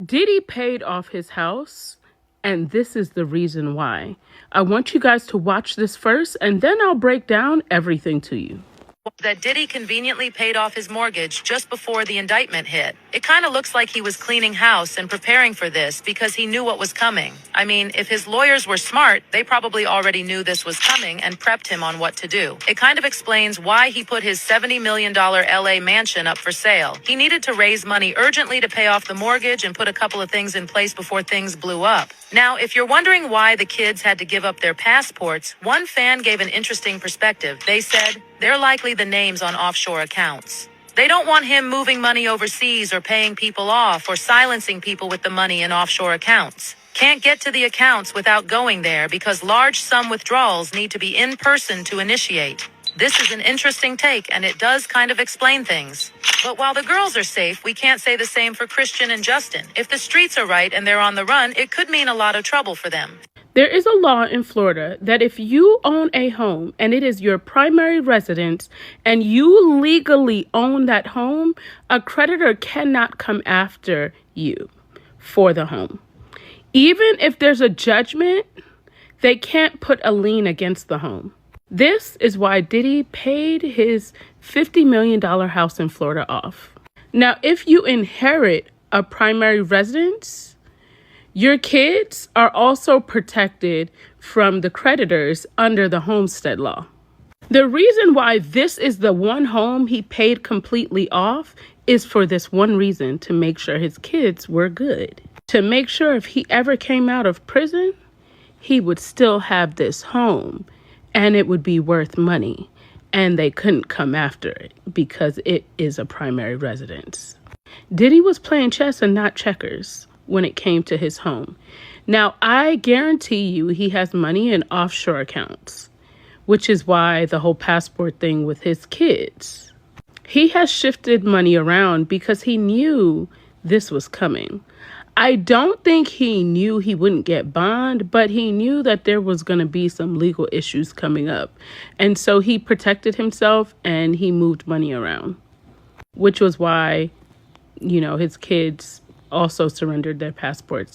Diddy paid off his house, and this is the reason why. I want you guys to watch this first, and then I'll break down everything to you. That Diddy conveniently paid off his mortgage just before the indictment hit. It kind of looks like he was cleaning house and preparing for this because he knew what was coming. I mean, if his lawyers were smart, they probably already knew this was coming and prepped him on what to do. It kind of explains why he put his $70 million LA mansion up for sale. He needed to raise money urgently to pay off the mortgage and put a couple of things in place before things blew up. Now, if you're wondering why the kids had to give up their passports, one fan gave an interesting perspective. They said, they're likely the names on offshore accounts. They don't want him moving money overseas or paying people off or silencing people with the money in offshore accounts. Can't get to the accounts without going there because large sum withdrawals need to be in person to initiate. This is an interesting take, and it does kind of explain things. But while the girls are safe, we can't say the same for Christian and Justin. If the streets are right and they're on the run, it could mean a lot of trouble for them. There is a law in Florida that if you own a home and it is your primary residence and you legally own that home, a creditor cannot come after you for the home. Even if there's a judgment, they can't put a lien against the home. This is why Diddy paid his $50 million house in Florida off. Now, if you inherit a primary residence, your kids are also protected from the creditors under the homestead law. The reason why this is the one home he paid completely off is for this one reason: to make sure his kids were good. To make sure if he ever came out of prison, he would still have this home and it would be worth money. And they couldn't come after it because it is a primary residence. Diddy was playing chess and not checkers when it came to his home. Now, I guarantee you he has money in offshore accounts, which is why the whole passport thing with his kids. He has shifted money around because he knew this was coming. I don't think he knew he wouldn't get bond, but he knew that there was going to be some legal issues coming up. And so he protected himself and he moved money around, which was why, his kids also surrendered their passports.